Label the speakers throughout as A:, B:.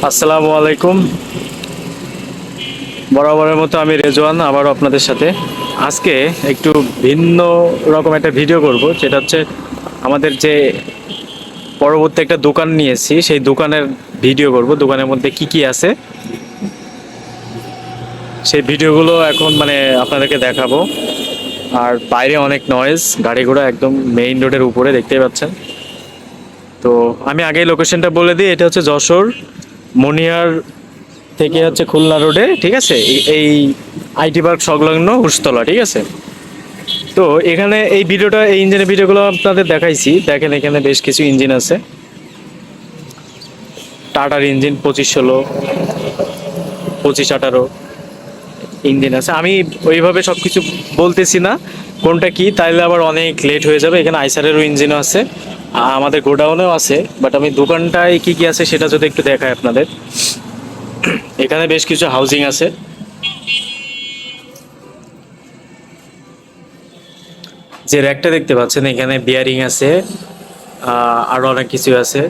A: আসসালামু আলাইকুম। বরাবরের মতো আমি রেজওয়ান আবারও আপনাদের সাথে আজকে একটু ভিন্ন রকম একটা ভিডিও করব, যেটা হচ্ছে আমাদের যে পরবর্তী একটা দোকান নিয়েছি সেই দোকানের ভিডিও করব। দোকানের মধ্যে কি কি আছে সেই ভিডিওগুলো এখন আপনাদেরকে দেখাবো। আর বাইরে অনেক নয়েজ, গাড়ি ঘোড়া একদম মেইন রোডের উপরে দেখতেই পাচ্ছেন। তো আমি আগেই লোকেশনটা বলে দিই, এটা হচ্ছে যশোর মনিহার থেকে হচ্ছে খুলনা রোডে, ঠিক আছে? এই আইটি পার্ক সংলগ্ন হুসতলা, ঠিক আছে? তো এখানে এই ইঞ্জিনের ভিডিওগুলো আপনাদের দেখাইছি। দেখেন এখানে বেশ কিছু ইঞ্জিন আছে। টাটার ইঞ্জিন 2516, 2518 ইঞ্জিন আছে। আমি ওইভাবে সব কিছু বলতেছি না কোনটা কি, তাইলে আবার অনেক লেট হয়ে যাবে। এখানে আইসারেরও ইঞ্জিনও আছে, আমাদের গোডাউনেও আছে। বাট আমি দোকানটায় কি কি আছে সেটা যদি একটু দেখাই আপনাদের। এখানে বেশ কিছু হাউজিং আছে। যে র্যাকটা দেখতে পাচ্ছেন এখানে বিয়ারিং আছে, আরো অনেক কিছু আছে।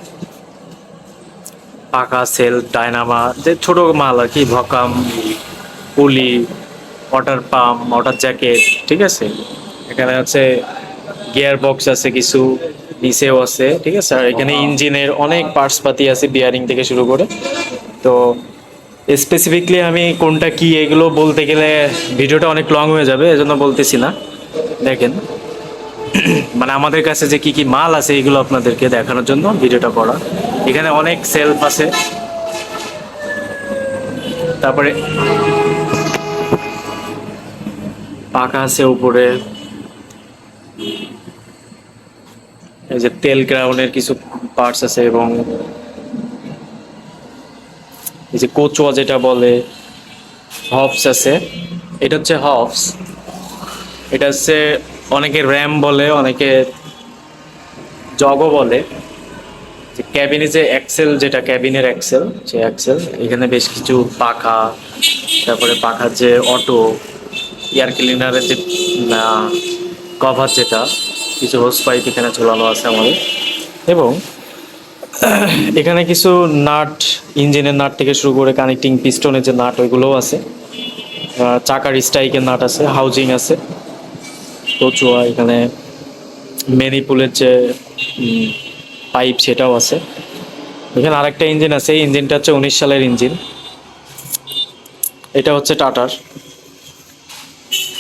A: পাকা সেল, ডায়নামা, যে ছোট মাল আর কি, ভকাম, পুলি, ওয়াটার পাম্প, ওয়াটার জ্যাকেট, ঠিক আছে? এখানে আছে গিয়ার বক্স আছে কিছু, নিচেও আছে, ঠিক আছে? আর এখানে ইঞ্জিনের অনেক পার্টস পাতি আছে, বিয়ারিং থেকে শুরু করে। তো স্পেসিফিকলি আমি কোনটা কি এগুলো বলতে গেলে ভিডিওটা অনেক লং হয়ে যাবে, এজন্য বলতেছি না। দেখেন, আমাদের কাছে যে কি কি মাল আছে এগুলো আপনাদেরকে দেখানোর জন্য ভিডিওটা করা। এখানে অনেক সেলফ আছে, তারপরে পাখা আছে উপরে। এই যে তেল গ্রাউন্ডের কিছু পার্টস আছে, এবং এই যে কোচোয়া যেটা বলে, হবস আছে। এটা হচ্ছে হবস। এটা হচ্ছে অনেকে র্যাম বলে, অনেকে জগও বলে। যে ক্যাবিনে যে অ্যাক্সেল, যেটা ক্যাবিনের অ্যাক্সেল, সে অ্যাক্সেল। এখানে বেশ কিছু পাখা, তারপরে পাখার যে অটো এয়ার ক্লিনারের যে কভার, যেটা কিছু হোস পাইপ এখানে ঝোলানো আছে আমাদের। এবং এখানে কিছু নাট, ইঞ্জিনের নাট থেকে শুরু করে কানেক্টিং পিস্টনের যে নাট ওইগুলোও আছে। চাকার স্ট্রাইকের নাট আছে, হাউজিং আছে, কচুয়া, এখানে মেনিপুলের যে পাইপ সেটাও আছে। এখানে আরেকটা ইঞ্জিন আছে, এই ইঞ্জিনটা হচ্ছে 19 সালের ইঞ্জিন। এটা হচ্ছে টাটার।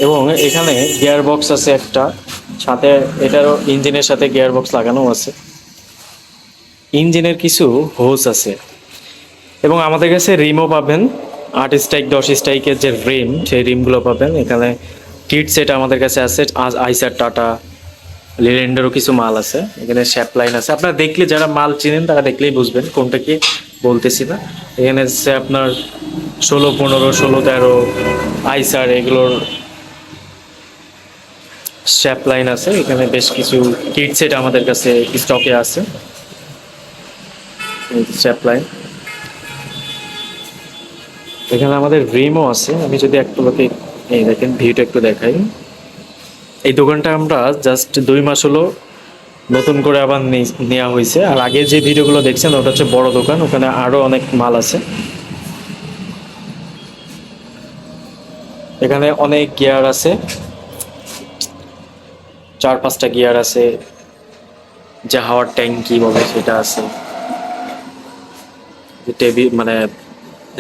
A: এবং এখানে গিয়ার বক্স আছে একটা, সাথে এটারও ইঞ্জিনের সাথে গিয়ার বক্স লাগানো আছে। ইঞ্জিনের কিছু হোস আছে, এবং আমাদের কাছে রিমও পাবেন। 8 স্ট্রাইক 10 স্ট্রাইকের যে রিম, সেই রিমগুলো পাবেন এখানে। কিট সেট আমাদের কাছে আছে, আইসার, টাটা, লিল্যান্ডেরও কিছু মাল আছে। এখানে শ্যাপ লাইন আছে, আপনারা দেখলে, যারা মাল চিনেন তারা দেখলেই বুঝবেন কোনটা কি, বলতেছি না। এখানে হচ্ছে আপনার 16-15, 16-13 আইসার, এগুলোর শ্যাপ লাইন আছে। এখানে বেশ কিছু কিট সেট আমাদের কাছে স্টকে আছে, শ্যাপ লাইন। এখানে আমাদের রিমও আছে। আমি যদি একটু লোকে, এই দেখেন ভিউটা একটু দেখাই। এই দোকানটা আমরা জাস্ট 2 মাস হলো নতুন করে আবার নেওয়া হয়েছে। আর আগে যে ভিডিওগুলো দেখছেন ওটা হচ্ছে বড় দোকান, ওখানে আরো অনেক মাল আছে। এখানে অনেক গিয়ার আছে, 4-5টা গিয়ার আছে। যে হাওয়ার ট্যাঙ্কি বলে সেটা আছে, টেবিল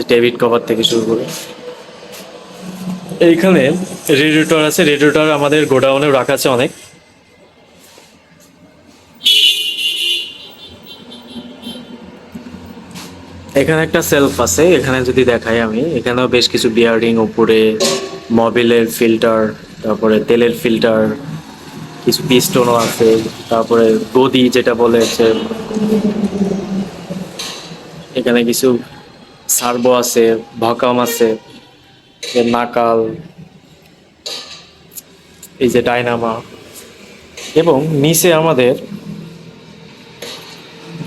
A: টেবিল কভার থেকে শুরু করে। এইখানে রেডিয়েটর আছে, রেডিয়েটর আমাদের গোডাউনে রাখা আছে অনেক। এখানে একটা সেলফ আছে, এখানে যদি দেখাই আমি, এখানেও বেশ কিছু বিয়ারিং, উপরে মোবিলের ফিল্টার, তারপরে তেলের ফিল্টার, কিছু পিস্টনও আছে। তারপরে গদি যেটা বলে হচ্ছে, এখানে কিছু সার্ভো আছে, ভকাম আছে, নাকাল, এই যে ডাইনামা। এবং নিচে আমাদের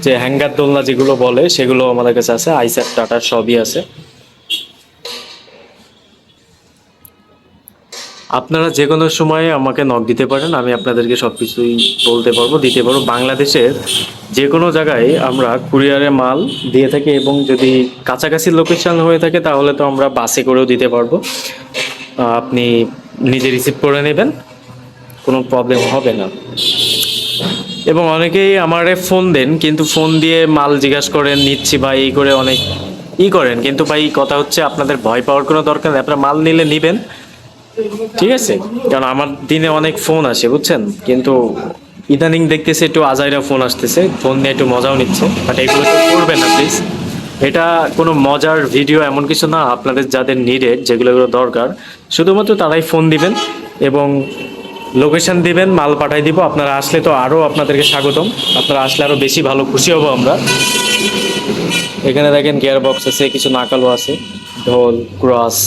A: যে হ্যাঙ্গার দোলনা যেগুলো বলে সেগুলো আমাদের কাছে আছে, আইসার, টাটার সবই আছে। আপনারা যে কোনো সময়ে আমাকে নক দিতে পারেন, আমি আপনাদেরকে সব কিছুই বলতে পারবো, দিতে পারবো। বাংলাদেশের যে কোনো জায়গায় আমরা কুরিয়ারে মাল দিয়ে থাকি, এবং যদি কাছাকাছি লোকেশন হয়ে থাকে তাহলে তো আমরা বাসে করেও দিতে পারবো। আপনি নিজে রিসিভ করে নেবেন, কোনো প্রবলেম হবে না। এবং অনেকেই আমারে ফোন দেন, কিন্তু ফোন দিয়ে মাল জিজ্ঞাসা করেন, নিচ্ছি ভাই এই করে অনেক করেন, কিন্তু ভাই কথা হচ্ছে আপনাদের ভয় পাওয়ার কোনো দরকার নেই, আপনারা মাল নিলে নিবেন, ঠিক আছে? কারণ আমার দিনে অনেক ফোন আসে বুঝছেন, কিন্তু ইদানিং দেখতেছে একটু আজাইরা ফোন আসতেছে, ফোন নিয়ে একটু মজাও নিচ্ছে, বাট এগুলো তো করবেন না প্লিজ। এটা কোনো মজার ভিডিও এমন কিছু না, আপনাদের যাদের নিডেড, যেগুলো দরকার, শুধুমাত্র তারাই ফোন দিবেন এবং লোকেশন দিবেন, মাল পাঠাই দিব। আপনারা আসলে তো আরও আপনাদেরকে স্বাগতম, আপনারা আসলে আরও বেশি ভালো খুশি হব আমরা। এখানে দেখেন গিয়ার বক্স আছে, কিছু নাকালো আছে, ঢোল, ক্রস,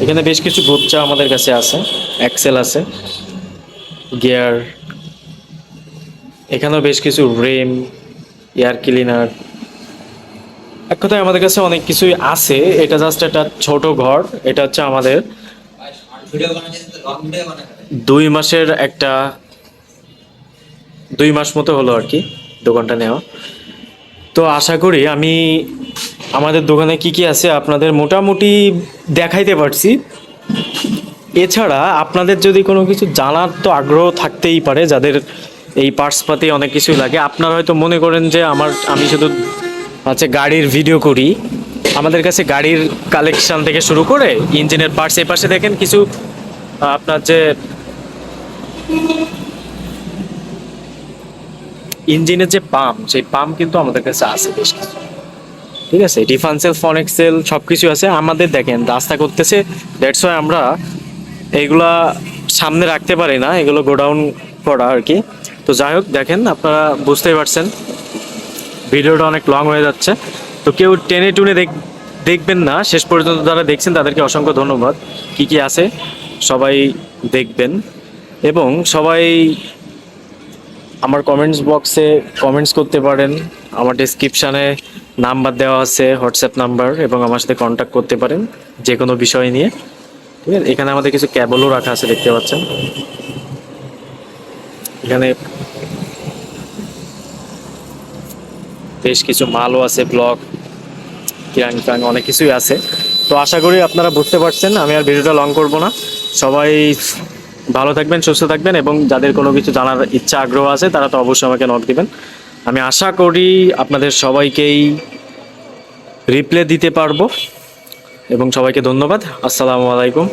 A: এখানে বেশ কিছু গোচ্চা আমাদের কাছে আছে, এক্সেল আছে, গিয়ার, এখানেও বেশ কিছু রেম, এয়ার ক্লিনার, এক কথায় আমাদের কাছে অনেক কিছুই আছে। এটা জাস্ট একটা ছোট ঘর, এটা হচ্ছে আমাদের 2 মাসের একটা 2 মাস মতো হলো আর কি দোকানটা নেওয়া। তো আশা করি আমি আমাদের দোকানে কি কি আছে আপনাদের মোটামুটি দেখাইতে পারছি। এছাড়া আপনাদের যদি কোনো কিছু জানার তো আগ্রহ থাকতেই পারে, যাদের এই পার্টসপাতি অনেক কিছুই লাগে। আপনারা হয়তো মনে করেন যে আমি শুধু গাড়ির ভিডিও করি। আমাদের কাছে গাড়ির কালেকশন থেকে শুরু করে ইঞ্জিনের পার্টস, এই পাশে দেখেন কিছু আপনার যে ইঞ্জিনের যে পাম্প, সেই পাম্প কিন্তু আমাদের কাছে আছে বেশ কিছু, ঠিক আছে? ডিফারেন্সিয়াল, ফনেক্সেল সব কিছু আছে আমাদের। দেখেন রাস্তা করতেছে, দ্যাটস ওয়াই আমরা এইগুলা সামনে রাখতে পারি না, এগুলো গোডাউন করা আর কি। তো যাই হোক, দেখেন আপনারা বুঝতেই পারছেন ভিডিওটা অনেক লং হয়ে যাচ্ছে, তো কেউ টেনে টুনে দেখবেন না, শেষ পর্যন্ত যারা দেখছেন তাদেরকে অসংখ্য ধন্যবাদ। কি কি আছে সবাই দেখবেন, এবং সবাই আমার কমেন্টস বক্সে কমেন্টস করতে পারেন। আমার ডেসক্রিপশানে নাম্বার দেওয়া আছে, হোয়াটসঅ্যাপ নাম্বার, এবং আমার সাথে কন্ট্যাক্ট করতে পারেন যে কোনো বিষয় নিয়ে, ঠিক আছে? এখানে আমাদের কিছু ক্যাবলও রাখা আছে, দেখতে পাচ্ছেন। এখানে বেশ কিছু মালও আছে, ব্লক, কিরাং কিরাং অনেক কিছুই আছে। তো আশা করি আপনারা বুঝতে পারছেন, আমি আর ভিডিওটা লং করব না। সবাই ভালো থাকবেন, সুস্থ থাকবেন, এবং যাদের কোনো কিছু জানার ইচ্ছা আগ্রহ আছে তারা তো অবশ্যই আমাকে নক দিবেন। আমি আশা করি আপনাদের সবাইকেই রিপ্লাই দিতে পারবো, এবং সবাইকে ধন্যবাদ। আসসালামু আলাইকুম।